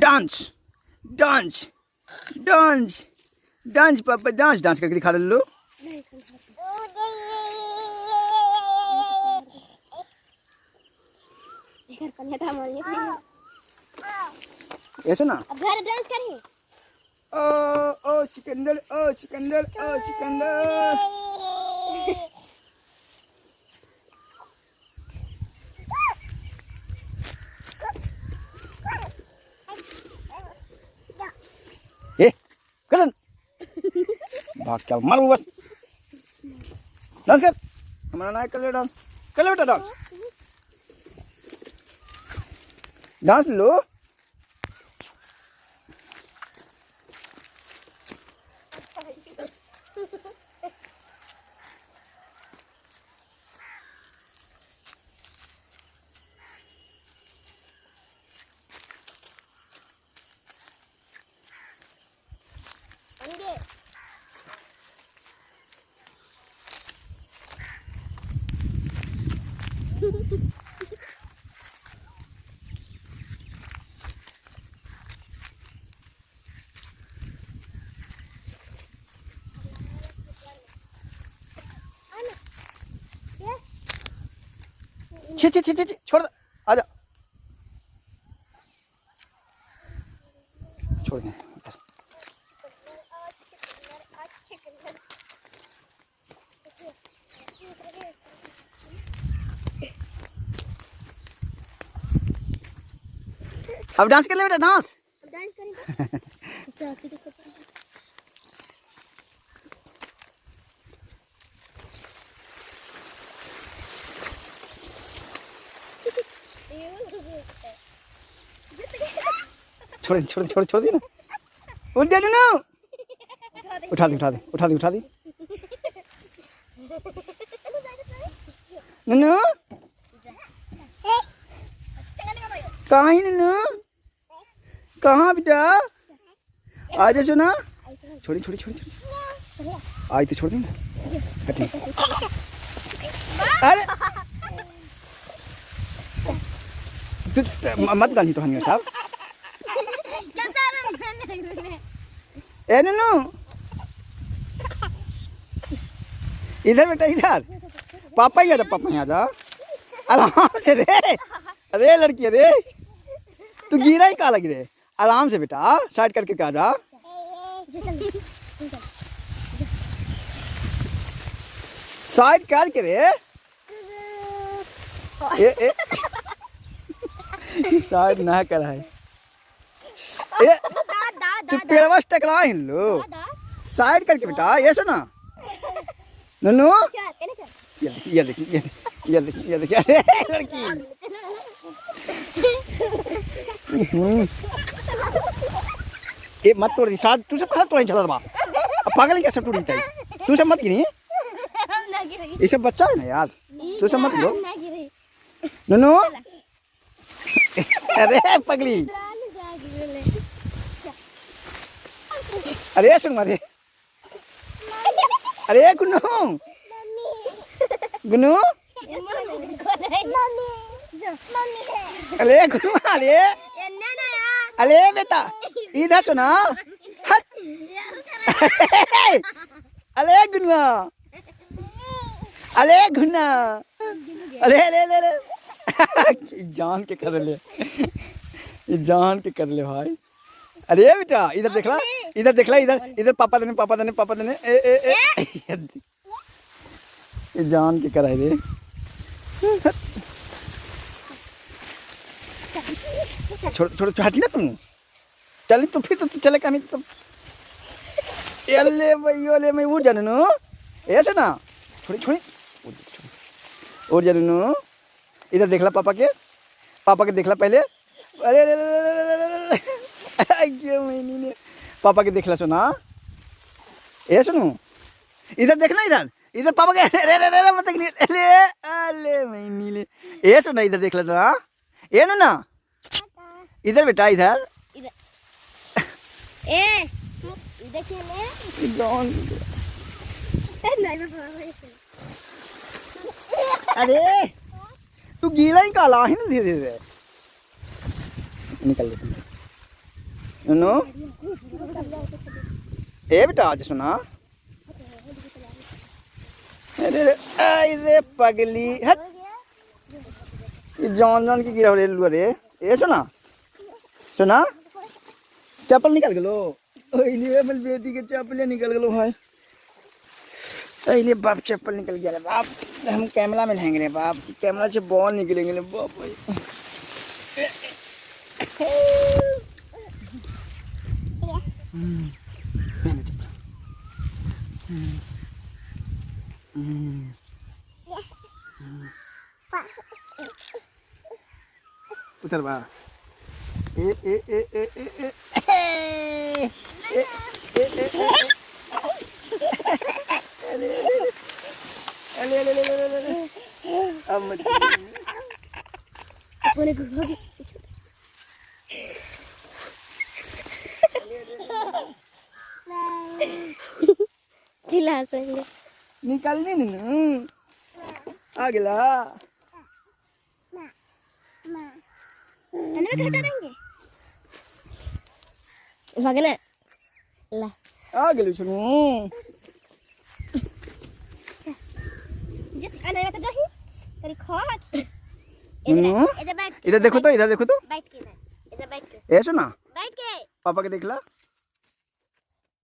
Dance dance dance dance पापा dance dance करके दिखा लो। ये सुना अब घर डांस करिए। ओ सिकंदर ओ सिकंदर ओ सिकंदर। ए करण भाग क्या मार बस डांस कर। हमारा नायक कर ले डांस कर ले बेटा डांस डांस लो। छी छी छी छी छोड़ दे आजा छोड़ दे अब डांस कर ले बेटा डांस करेंगे। छोड़ दे छोड़ दे छोड़ दे ना उठ जा नू उठा दे उठा दे उठा दे उठा दे नू कहाँ है नू कहाँ बेटा आजा सुना छोड़ी छोड़ी छोड़ी छोड़ी आई तो छोड़ दी ना ठीक। अरे मत गानी तो हनिया साहब ए नू इधर बेटा इधर पापा ही आजा पापा ही आजा आराम से रे। अरे लड़की रे तू गिरा ही कहाँ लगी रे आराम से बेटा साइड करके आ जा। साइड करके रे ए साइड ना करा है ए तू पेड़वा से टकरा ही लो साइड करके बेटा ये सुना नन्नू ये देखिए ये देखिए अरे लड़की ये मत तोड़ दी साथ तू सब खा तोड़ चला बा अब पागल कैसे टूटी था तू सब मत गिरी ये सब बच्चा है ना यार तू सब मत गिरो नन्नू अरे पगली अरे सुन मारे अरे गुन्नू गुन्नू अरे गुन्नू अरे अरे बेटा इधर सुना अरे गुन्नू अरे गुन्ना अरे ले ले ले जान के कर ले ये जान के कर ले भाई। अरे बेटा इधर देखला इधर इधर पापा देने ए ए ए ये जान के कराए रे छोड़ छोड़ हटी ना तुम चली तो फिर तो तू चले कहीं तो ले भैया ले मैं उड़ जाने नो ऐसे ना छोड़ी छोड़ी उड़ जाने नो इधर देखला पापा के देखला पहले अरे ने पापा के देखला सुना ये सुनो इधर देखना इधर पापा के अरे मत अरे मैनी ले ये सुना इधर देख लेना ये ना इधर बेटा इधर ए देखिए अरे तू गीला ही काला है ना धीरे धीरे निकल ले नो ए बेटा आज सुना अरे अरे पगली हट ये जान की गिरा रे लुआ रे ए सुना सुना चप्पल निकल गलो ओइले बल बेटी के चप्पल निकल गलो भाई ओइले बाप चप्पल निकल गया रे बाप हम कैमरा में रहेंगे रे बाप कैमरा से बॉल निकलेंगे रे बाप भाई उतर बा ए ए ए ए ए ए ए अले अले अले अब मत चिल्ला संगे निकालने नहीं आ गया में घटा देंगे भागना ला आ गया सुनो जिस अनाया तो जाही तेरी खो इधर देखो तो बैठ के ए सुना बैठ के पापा के देख ला